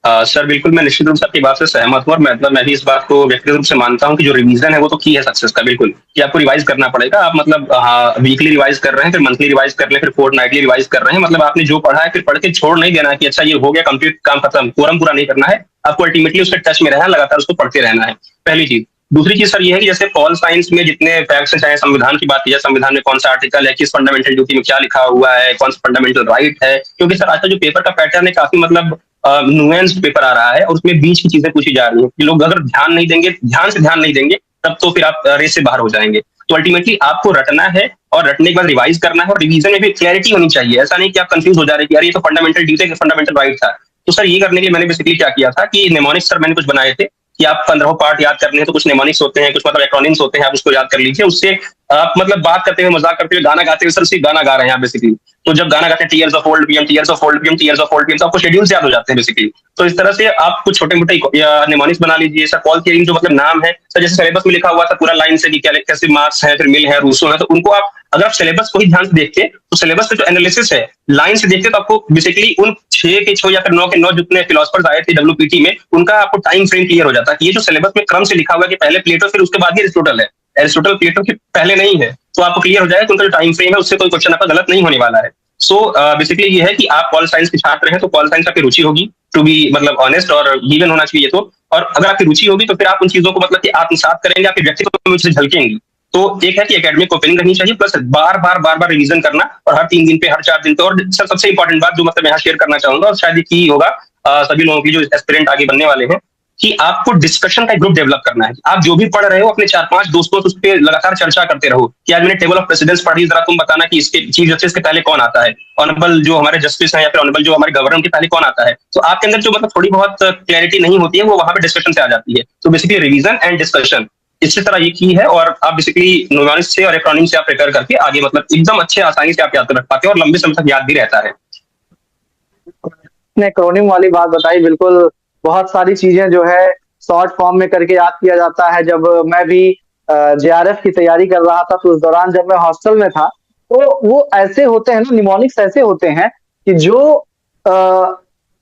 सर बिल्कुल मैं निश्चित रूप से आपकी बात से सहमत हूँ, और मतलब मैं भी इस बात को व्यक्तिगत रूप से मानता हूँ कि जो रिवीजन है वो तो की है सक्सेस का, बिल्कुल कि आपको रिवाइज करना पड़ेगा। आप मतलब हाँ वीकली रिवाइज कर रहे हैं, फिर मंथली रिवाइज कर रहे हैं, फिर फोर्टनाइटली रिवाइज कर रहे हैं, मतलब आपने जो पढ़ा है फिर पढ़ के छोड़ नहीं देना है कि अच्छा ये हो गया कंप्लीट, काम खत्म, कोरम पूरा नहीं करना है। आपको अल्टीमेटली उसके टच में रहना है, लगातार उसको पढ़ते रहना है, पहली चीज। दूसरी चीज सर ये है कि जैसे पॉल साइंस में जितने फैक्ट्स हैं, चाहे संविधान की बात की जाए, संविधान में कौन सा आर्टिकल है, किस फंडामेंटल ड्यूटी में क्या लिखा हुआ है, कौन सा फंडामेंटल राइट है, क्योंकि सर आजकल जो पेपर का पैटर्न है काफी मतलब नुएंस्ड पेपर आ रहा है, और उसमें बीच की चीजें पूछी जा रही है कि लोग अगर ध्यान नहीं देंगे, ध्यान से ध्यान नहीं देंगे, तब तो फिर आप रेस से बाहर हो जाएंगे। तो अल्टीमेटली आपको रटना है, और रटने के बाद रिवाइज करना है, और रिवीजन में भी क्लैरिटी होनी चाहिए। ऐसा नहीं कि आप कंफ्यूज हो जा रहे कि यार ये तो फंडामेंटल ड्यूटी है, फंडामेंटल राइट था। तो सर ये करने के लिए मैंने बेसिकली क्या किया था कि नेमोनिक्स सर मैंने कुछ बनाए थे कि आप 15 पार्ट याद करने हैं तो कुछ नेमोनिक्स होते हैं, कुछ मतलब एक्रोनिम्स होते हैं, आप उसको याद कर लीजिए। उससे आप मतलब बात करते हुए, मजाक करते हुए, गाना गाते हुए, सर सिर्फ गाना गा रहे हैं आप बेसिकली। तो जब गाना गाते हैं tears of old PM, tears of old PM, tears of old PM, तो आपको शेड्यूल्स याद हो जाते हैं बेसिकली। तो इस तरह से आप कुछ छोटे मोटे नेमोनिक्स बना लीजिए। सर पॉल थियरी जो मतलब नाम है सर, जैसे सिलेबस में लिखा हुआ था पूरा लाइन से कि कैसे मार्क्स है, फिर मिल है, रूसो है, तो उनको आप अगर आप सिलेबस को ही ध्यान से देखते तो सिलेबस का जो एनालिसिस है लाइन से देखते तो आपको बेसिकली उन 6 के 6 या फिर 9 के 9 जितने फिलोसफर्स आए थे डब्ल्यूपीटी में, उनका आपको टाइम फ्रेम क्लियर हो जाता है कि ये जो सिलेबस में क्रम से लिखा हुआ है कि पहले प्लेटो फिर उसके बाद ही एरिस्टोटल है, एरिस्टोटल प्लेटो के पहले नहीं है, तो आपको क्लियर हो जाएगा कि उनका जो टाइम फ्रेम है उससे कोई क्वेश्चन आपका गलत नहीं होने वाला है। सो बेसिकली ये है कि आप पॉल साइंस के छात्र हैं तो पॉल साइंस आपकी रुचि होगी, टू बी मतलब ऑनेस्ट और गिवन होना चाहिए। तो और अगर आपकी रुचि होगी तो फिर आप उन चीजों को मतलब कि आत्मसात करेंगे, आपके व्यक्तित्व में उसे झलकेंगी। तो एक है कि एकेडमिक ओपनिंग करनी चाहिए, प्लस बार बार रिवीजन करना, और हर 3 दिन पे, हर 4 दिन पे। और सर सबसे इंपॉर्टेंट बात जो मतलब यहाँ शेयर करना चाहूंगा, और शायद ये होगा सभी लोगों की जो एस्पिरेंट आगे बनने वाले हैं, कि आपको डिस्कशन का ग्रुप डेवलप करना है। आप जो भी पढ़ रहे हो अपने 4-5 दोस्तों से उस पर लगातार चर्चा करते रहो कि आज मैंने टेबल ऑफ प्रेसिडेंट्स पढ़ी, जरा तुम बताना कि इसके चीफ जस्टिस के पहले कौन आता है, ऑनरेबल जो हमारे जस्टिस हैं या फिर ऑनरेबल जो हमारे गवर्नर के पहले कौन आता है। तो आपके अंदर जो मतलब थोड़ी बहुत क्लैरिटी नहीं होती है वो वहां पे डिस्कशन से आ जाती है। तो बेसिकली रिवीजन एंड डिस्कशन इसी तरह ये की है, और आप बेसिकली न्यूमरिक्स से और एक्रोनिम से आप प्रिपेयर करके आगे मतलब एकदम अच्छे आसानी से आप याद रख पाते हैं, और लंबे समय तक याद भी रहता है। ने एक्रोनिम वाली बात बताई, बिल्कुल बहुत सारी चीजें जो है शॉर्ट फॉर्म में करके याद किया जाता है। जब मैं भी जेआरएफ की तैयारी कर रहा था तो उस दौरान जब मैं हॉस्टल में था, तो वो ऐसे होते हैं ना, निमोनिक्स ऐसे होते हैं कि जो आ,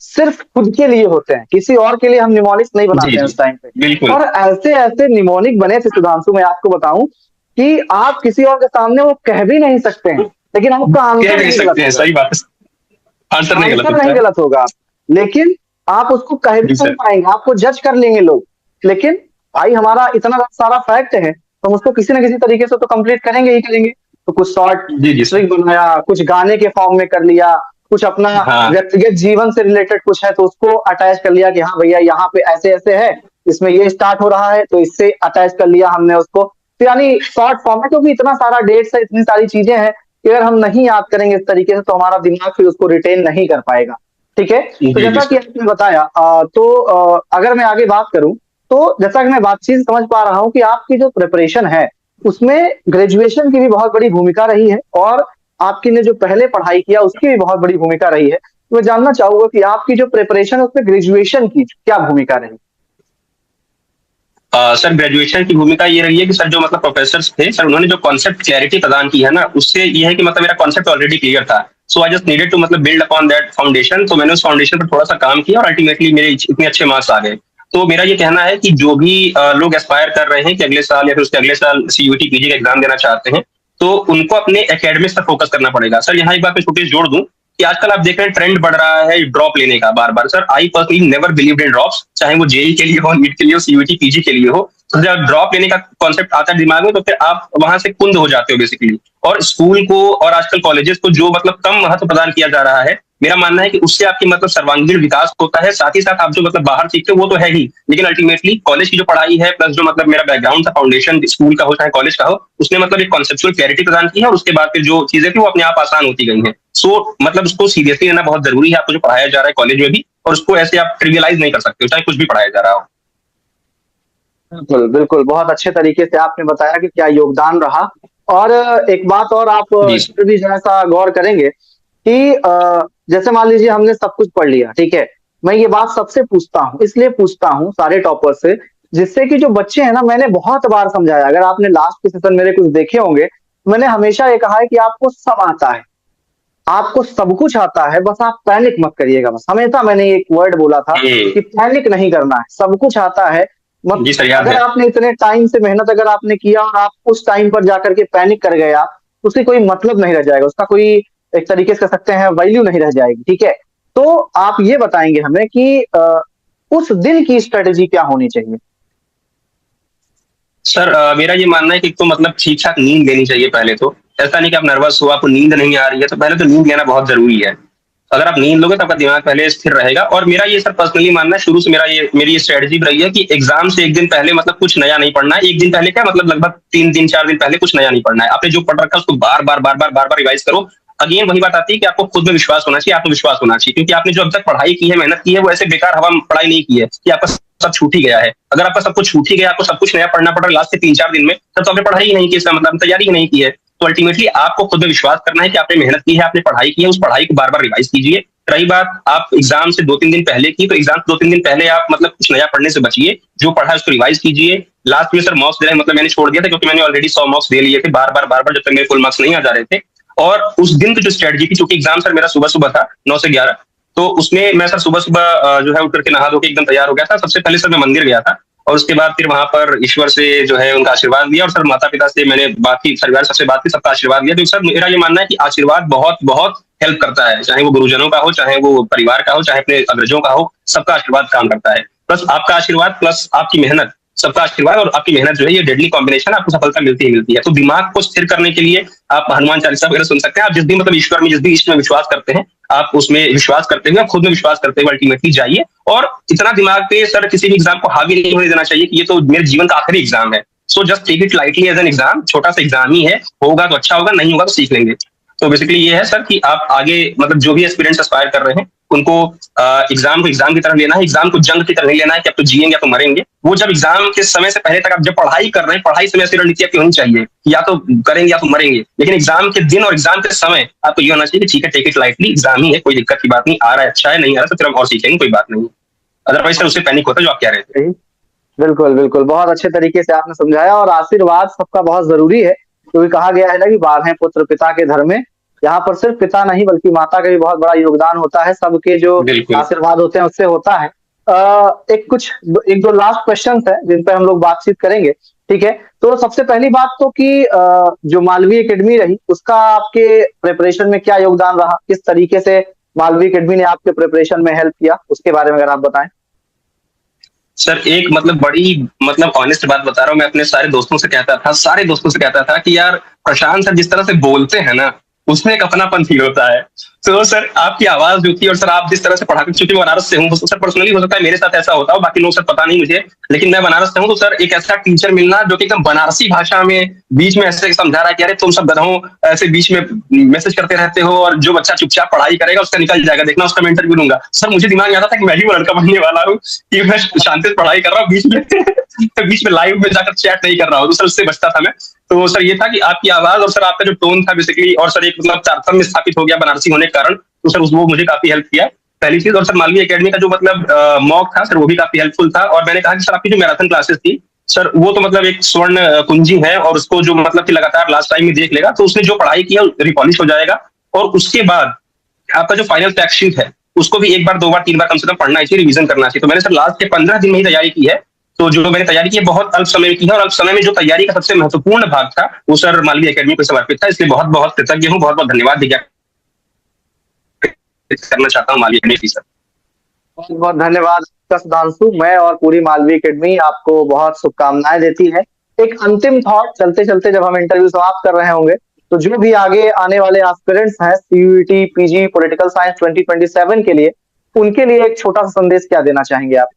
सिर्फ खुद के लिए होते हैं, किसी और के लिए हम निमोनिक्स नहीं बनाते हैं उस टाइम पे। बिल्कुल और ऐसे ऐसे निमोनिक बने थे सुधांशु, मैं आपको बताऊं कि आप किसी और के सामने वो कह भी नहीं सकते हैं, लेकिन आपका कह आंसर नहीं नहीं सकते गलत हैं, होगा, सही बात है, आंसर नहीं गलत आंसर होता नहीं है। गलत होगा, लेकिन आप उसको कह भी जी नहीं सर। पाएंगे, आपको जज कर लेंगे लोग। लेकिन भाई हमारा इतना सारा फैक्ट है तो हम उसको किसी ना किसी तरीके से तो कंप्लीट करेंगे ही करेंगे। तो कुछ शॉर्ट जी जी सर। ट्रिक बनाया, कुछ गाने के फॉर्म में कर लिया, कुछ अपना हाँ व्यक्तिगत जीवन से रिलेटेड कुछ है तो उसको अटैच कर लिया कि हाँ भैया यहाँ पे ऐसे ऐसे है, इसमें ये स्टार्ट हो रहा है तो इससे अटैच कर लिया हमने उसको। तो यानी शॉर्ट फॉर्म है, क्योंकि इतना सारा डेट्स है, इतनी सारी चीजें हैं कि अगर हम नहीं याद करेंगे इस तरीके से तो हमारा दिमाग फिर उसको रिटेन नहीं कर पाएगा। ठीक है, जी तो जी जैसा कि सर। आपने बताया अगर मैं आगे बात करूं तो जैसा कि मैं बातचीत से समझ पा रहा हूं कि आपकी जो प्रिपरेशन है उसमें ग्रेजुएशन की भी बहुत बड़ी भूमिका रही है, और आपकी ने जो पहले पढ़ाई किया उसकी भी बहुत बड़ी भूमिका रही है। तो मैं जानना चाहूंगा कि आपकी जो प्रिपरेशन है उसमें ग्रेजुएशन की क्या भूमिका रही? सर ग्रेजुएशन की भूमिका ये रही है कि सर जो मतलब प्रोफेसर थे सर, उन्होंने जो कॉन्सेप्ट क्लैरिटी प्रदान की है ना, उससे ये है कि मतलब मेरा कॉन्सेप्ट ऑलरेडी क्लियर था। सो आई जस्ट नीडेड टू मतलब बिल्ड अपॉन दैट फाउंडेशन। तो मैंने उस फाउंडेशन पर थोड़ा सा काम किया और अल्टीमेटली मेरे इतने अच्छे मार्क्स आ गए। तो मेरा ये कहना है कि जो भी लोग एस्पायर कर रहे हैं कि अगले साल या फिर उसके अगले साल सीयूटी पीजी का एग्जाम देना चाहते हैं, तो उनको अपने एकेडमिक्स पर फोकस करना पड़ेगा। सर यहाँ एक बात मैं छोटी सी जोड़ दूं कि आजकल आप देख रहे हैं ट्रेंड बढ़ रहा है ड्रॉप लेने का बार बार। Sir I personally never believe in drops, चाहे वो जेई के लिए हो, नीट के लिए हो, सीयूटी पीजी के लिए हो। तो जब ड्रॉप लेने का कॉन्सेप्ट आता है दिमाग में तो फिर आप वहां से कुंद हो जाते हो बेसिकली। और स्कूल को और आजकल कॉलेजेस को जो मतलब कम महत्व प्रदान किया जा रहा है, मेरा मानना है कि उससे आपकी मतलब सर्वांगीण विकास होता है। साथ ही साथ आप जो मतलब बाहर सीखते हो वो तो है ही, लेकिन अल्टीमेटली कॉलेज की जो पढ़ाई है प्लस जो मतलब मेरा बैकग्राउंड था, फाउंडेशन स्कूल का हो चाहे कॉलेज का हो, उसने मतलब एक कॉन्सेप्चुअल क्लैरिटी प्रदान की है और उसके बाद फिर जो चीजें थी वो अपने आप आसान होती गई हैं। सो मतलब उसको सीरियसली लेना बहुत जरूरी है, आपको जो पढ़ाया जा रहा है कॉलेज में भी, और उसको ऐसे आप ट्रिवियलाइज नहीं कर सकते हो चाहे कुछ भी पढ़ाया जा रहा हो। बिल्कुल बिल्कुल, बहुत अच्छे तरीके से आपने बताया कि क्या योगदान रहा। और एक बात और आप जी इस सर। पर भी जरा सा गौर करेंगे कि जैसे मान लीजिए हमने सब कुछ पढ़ लिया, ठीक है, मैं ये बात सबसे पूछता हूँ, इसलिए पूछता हूँ सारे टॉपर से, जिससे कि जो बच्चे हैं ना, मैंने बहुत बार समझाया, अगर आपने लास्ट के सेशन मेरे कुछ देखे होंगे, मैंने हमेशा ये कहा है कि आपको सब आता है, आपको सब कुछ आता है, बस आप पैनिक मत करिएगा। बस हमेशा मैंने एक वर्ड बोला था कि पैनिक नहीं करना है, सब कुछ आता है। मत जी सर याद अगर है। आपने इतने टाइम से मेहनत अगर आपने किया और आप उस टाइम पर जाकर के पैनिक कर गए आप, तो उसकी कोई मतलब नहीं रह जाएगा, उसका कोई एक तरीके से कह सकते हैं वैल्यू नहीं रह जाएगी। ठीक है, तो आप ये बताएंगे हमें कि उस दिन की स्ट्रेटेजी क्या होनी चाहिए? सर मेरा ये मानना है कि एक तो मतलब ठीक ठाक नींद लेनी चाहिए पहले तो। ऐसा नहीं कि आप नर्वस हो, आपको नींद नहीं आ रही है, तो पहले तो नींद लेना बहुत जरूरी है। अगर आप नींद लोगे तो आपका दिमाग पहले स्थिर रहेगा। और मेरा ये सर पर्सनली मानना है, शुरू से मेरी ये स्ट्रेटजी रही है कि एग्जाम से एक दिन पहले मतलब कुछ नया नहीं पढ़ना है। एक दिन पहले क्या मतलब लगभग 3 दिन 4 दिन पहले कुछ नया नहीं पढ़ना है। आपने जो पढ़ रखा है उसको बार बार बार बार बार बार रिवाइज करो। अगेन वही बात आती है कि आपको खुद में विश्वास होना चाहिए, आत्मविश्वास होना चाहिए, क्योंकि आपने जो अब तक पढ़ाई की है, मेहनत की है, वो ऐसे बेकार हवा में पढ़ाई नहीं की है कि आपका सब छूट ही गया है। अगर आपका सब कुछ छूट ही गया, आपको सब कुछ नया पढ़ना पड़ रहा है लास्ट के 3 4 दिन में, तब तो आपने पढ़ाई ही नहीं की, इसका मतलब तैयारी ही नहीं की है। तो अल्टीमेटली आपको खुद में विश्वास करना है कि आपने मेहनत की है, आपने पढ़ाई की है, उस पढ़ाई को बार बार रिवाइज कीजिए। रही बात आप एग्जाम से 2 3 दिन पहले की, तो एग्जाम से 2 3 दिन पहले आप मतलब कुछ नया पढ़ने से बचिए, जो पढ़ा है उसको रिवाइज कीजिए। लास्ट में सर मॉक्स दे रहे हैं, मतलब मैंने छोड़ दिया था क्योंकि मैंने ऑलरेडी 100 मॉक्स दे लिए थे बार बार बार बार, जब तक मेरे फुल मार्क्स नहीं आ जा रहे थे। और उस दिन की जो स्ट्रेटजी थी, क्योंकि एग्जाम सर मेरा सुबह सुबह था 9 से 11, तो उसमें मैं सर सुबह सुबह जो है उठ करके नहा धो के एकदम तैयार हो गया था। सबसे पहले सर मैं मंदिर गया था, और उसके बाद फिर वहां पर ईश्वर से जो है उनका आशीर्वाद लिया, और सर माता पिता से मैंने बात की, परिवार सबसे बात की, सबका आशीर्वाद लिया। तो सर मेरा ये मानना है कि आशीर्वाद बहुत बहुत हेल्प करता है, चाहे वो गुरुजनों का हो, चाहे वो परिवार का हो, चाहे अपने अग्रजों का हो, सबका आशीर्वाद काम करता है। प्लस आपका आशीर्वाद प्लस आपकी मेहनत, सबका आशीर्वाद और आपकी मेहनत जो है, ये डेडली कॉम्बिनेशन, आपको सफलता मिलती ही मिलती है। तो दिमाग को स्थिर करने के लिए आप हनुमान चालीसा वगैरह सुन सकते हैं। आप जिस भी मतलब ईश्वर में, जिस भी इष्ट में विश्वास करते हैं, आप उसमें विश्वास करते हुए, खुद में विश्वास करते हुए अल्टीमेटली जाइए। और इतना दिमाग पे सर किसी भी एग्जाम को हावी नहीं होने देना चाहिए कि ये तो मेरे जीवन का आखिरी एग्जाम है। So just take it lightly as an exam, छोटा सा एग्जाम ही है, होगा तो अच्छा होगा, नहीं होगा तो सीख लेंगे। तो बेसिकली ये है सर कि आप आगे मतलब जो भी एस्पिरेंट्स एस्पायर कर रहे हैं, उनको एग्जाम को एग्जाम की तरह लेना है, एग्जाम को जंग की तरह नहीं लेना है कि अब तो जिएंगे या तो मरेंगे। वो जब एग्जाम के समय से पहले तक आप जब पढ़ाई कर रहे हैं, पढ़ाई समय ऐसी रणनीति आपकी होनी चाहिए कि या तो करेंगे या तो मरेंगे। लेकिन एग्जाम के दिन और एग्जाम के समय आपको ये होना चाहिए कि ठीक है, टेक इट लाइटली, एग्जाम ही है, कोई दिक्कत की बात नहीं, आ रहा है अच्छा है, नहीं आ रहा तो फिर हम और सीखेंगे, कोई बात नहीं। अदरवाइज सर उससे पैनिक होता है जो आप कह रहे थे। सही, बिल्कुल बिल्कुल, बहुत अच्छे तरीके से आपने समझाया। और आशीर्वाद सबका बहुत जरूरी है, क्योंकि कहा गया है ना कि 12 पुत्र पिता के धर्म में। यहाँ पर सिर्फ पिता नहीं बल्कि माता का भी बहुत बड़ा योगदान होता है, सबके जो बिल्कुल। आशीर्वाद होते हैं उससे होता है। एक दो लास्ट क्वेश्चन है जिन पर हम लोग बातचीत करेंगे। ठीक है, तो सबसे पहली बात तो कि जो मालवीय एकेडमी रही उसका आपके प्रिपरेशन में क्या योगदान रहा, किस तरीके से मालवीय एकेडमी ने आपके प्रिपरेशन में हेल्प किया, उसके बारे में अगर आप बताएं। सर एक मतलब बड़ी मतलब ऑनेस्ट बात बता रहा हूँ, मैं अपने सारे दोस्तों से कहता था कि यार प्रशांत सर जिस तरह से बोलते हैं ना, उसमें एक अपनापन फील होता है। तो सर आपकी आवाज जो थी और सर आप जिस तरह से पढ़ाते, चूंकि मैं बनारस से हूँ, सर पर्सनली हो सकता है मेरे साथ ऐसा होता हो, बाकी लोग सर पता नहीं मुझे, लेकिन मैं बनारस से हूँ, तो सर एक ऐसा टीचर मिलना जो कि एकदम बनारसी भाषा में बीच में ऐसे समझा रहा है कि अरे तुम सब गधों ऐसे बीच में मैसेज करते रहते हो, और जो बच्चा चुपचाप पढ़ाई करेगा उसका निकल जाएगा, देखना उसका मैं इंटरव्यू लूंगा। सर मुझे दिमाग में आता था कि मैं भी वो लड़का बनने वाला हूँ कि मैं शांति से पढ़ाई कर रहा हूँ, बीच में लाइव में जाकर चैट नहीं कर रहा हूँ, तो सर उससे बचता था मैं। तो सर ये था कि आपकी आवाज और सर आपका जो टोन था बेसिकली, और सर एक मतलब तारतम्य स्थापित हो गया बनारसी होने के कारण, तो सर वो मुझे काफी हेल्प किया पहली चीज। और सर मालवी एकेडमी का जो मतलब मॉक था सर वो भी काफी हेल्पफुल था। और मैंने कहा कि सर आपकी जो मैराथन क्लासेस थी सर वो तो मतलब एक स्वर्ण कुंजी है, और उसको जो मतलब कि लगातार लास्ट टाइम में देख लेगा तो उसने जो पढ़ाई की है रिपॉलिश हो जाएगा। और उसके बाद आपका जो फाइनल फैक्ट शीट है उसको भी एक बार, दो बार, तीन बार कम से कम पढ़ना चाहिए, रिवीजन करना चाहिए। तो मैंने सर लास्ट के 15 दिन में ही तैयारी की है। तो जो मैंने तैयारी की है बहुत अल्प समय में की है, और अल्प समय में जो तैयारी का सबसे महत्वपूर्ण भाग था वो सर मालवी एकेडमी को समर्पित था। इसलिए बहुत बहुत कृतज्ञ हूँ, बहुत बहुत धन्यवाद दिया करना चाहता हूँ मालवी एकेडमी सर। बहुत बहुत धन्यवाद आपका सुधांशु। मैं और पूरी मालवी एकेडमी आपको बहुत शुभकामनाएं देती है। एक अंतिम थॉट चलते चलते जब हम इंटरव्यू समाप्त कर रहे होंगे, तो जो भी आगे आने वाले एस्पिरेंट्स हैं सीयूईटी पीजी पॉलिटिकल साइंस 2027 के लिए, उनके लिए एक छोटा सा संदेश क्या देना चाहेंगे आप?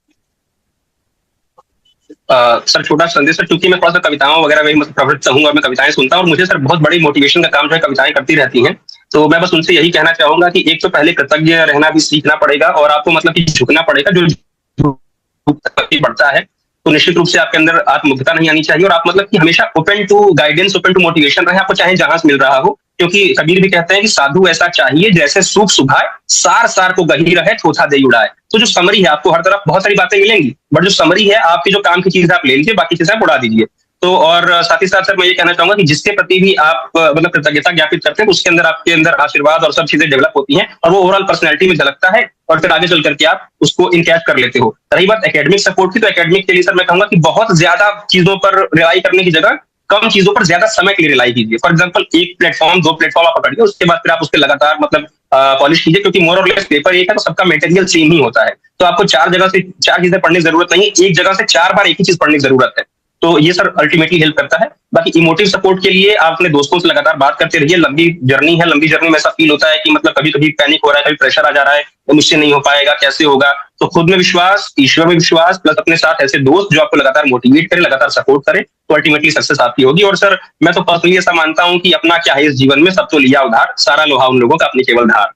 सर छोटा संदेश सर, क्योंकि मैं थोड़ा सा कविताओं वगैरह में मतलब प्रवृत्त हूँ और मैं कविताएं सुनता हूँ, और मुझे सर बहुत बड़ी मोटिवेशन का काम जो है कविताएं करती रहती हैं। तो मैं बस उनसे यही कहना चाहूंगा कि एक तो पहले कृतज्ञ रहना भी सीखना पड़ेगा, और आपको मतलब कि झुकना पड़ेगा। जो बढ़ता है तो निश्चित रूप से आपके अंदर आत्ममुग्धता नहीं आनी चाहिए, और आप मतलब कि हमेशा open to guidance, open to motivation रहे, आपको चाहे जहां से मिल रहा हो। क्योंकि कबीर भी कहते हैं कि साधु ऐसा चाहिए जैसे सूख सुखाए, सार सार को गही रहे, थोथा दे उड़ाए। तो जो समरी है, आपको हर तरफ बहुत सारी बातें मिलेंगी, बट जो समरी है आपकी जो काम की चीज आप ले लीजिए, बाकी चीजें आप उड़ा दीजिए। तो और साथ ही साथ सर मैं ये कहना चाहूंगा कि जिसके प्रति भी आप मतलब कृतज्ञता ज्ञापित करते हैं, तो उसके अंदर आपके अंदर आशीर्वाद और सब चीजें डेवलप होती हैं, और वो ओवरऑल पर्सनैलिटी में झलकता है, और फिर आगे चल करके आप उसको इनकैच कर लेते हो। रही बात एकेडमिक सपोर्ट की, तो एकेडमिक के लिए सर मैं कहूंगा कि बहुत ज्यादा चीजों पर रिलाई करने की जगह कम चीजों पर ज्यादा समय के लिए रिलाई कीजिए। फॉर एग्जाम्पल एक प्लेटफॉर्म, दो प्लेटफॉर्म आप पकड़िए, उसके बाद फिर आप उसके लगातार मतलब पॉलिश कीजिए, क्योंकि मोर और लेस पेपर एक है तो सबका मटेरियल सेम ही होता है। तो आपको चार जगह से चार चीजें पढ़ने की जरूरत नहीं, एक जगह से चार बार एक ही चीज पढ़ने की जरूरत है। तो ये सर अल्टीमेटली हेल्प करता है। बाकी इमोटिव सपोर्ट के लिए आप अपने दोस्तों से लगातार बात करते रहिए। लंबी जर्नी है, लंबी जर्नी में ऐसा फील होता है कि मतलब कभी कभी पैनिक हो रहा है, कभी प्रेशर आ जा रहा है, तो मुझसे नहीं हो पाएगा, कैसे होगा। तो खुद में विश्वास, ईश्वर में विश्वास, प्लस अपने साथ ऐसे दोस्त जो आपको लगातार मोटिवेट करें, लगातार सपोर्ट करें, तो अल्टीमेटली सक्सेस आपकी होगी। और सर मैं तो पर्सनली ऐसा मानता हूँ कि अपना क्या है इस जीवन में, सब तो लिया उधार, सारा लोहा उन लोगों का अपनी केवल धार।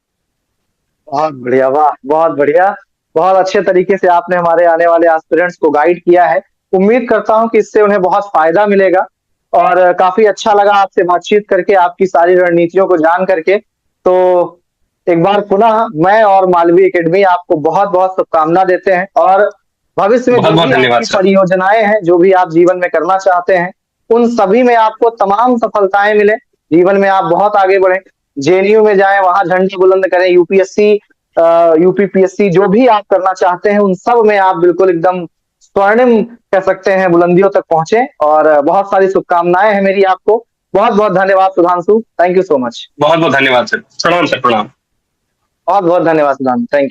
बहुत बढ़िया, वाह, बहुत बढ़िया। बहुत अच्छे तरीके से आपने हमारे आने वाले एस्पिरेंट्स को गाइड किया है। उम्मीद करता हूं कि इससे उन्हें बहुत फायदा मिलेगा, और काफी अच्छा लगा आपसे बातचीत करके, आपकी सारी रणनीतियों को जान करके। तो एक बार पुनः मैं और मालवी एकेडमी आपको बहुत बहुत शुभकामना देते हैं, और भविष्य में बहुत जो बहुत भी धन्यवाद आपकी सर। परियोजनाएं हैं, जो भी आप जीवन में करना चाहते हैं, उन सभी में आपको तमाम सफलताएं मिले। जीवन में आप बहुत आगे बढ़े, जेएनयू में जाएं, वहां झंडे बुलंद करें, यूपीएससी यूपीपीएससी जो भी आप करना चाहते हैं, उन सब में आप बिल्कुल एकदम स्वर्णिम कह सकते हैं बुलंदियों तक पहुंचे। और बहुत सारी शुभकामनाएं हैं मेरी आपको। बहुत बहुत धन्यवाद Sudhanshu, thank you so much. बहुत बहुत धन्यवाद सर, प्रणाम सर, प्रणाम। बहुत बहुत धन्यवाद सुधांशु, थैंक यू।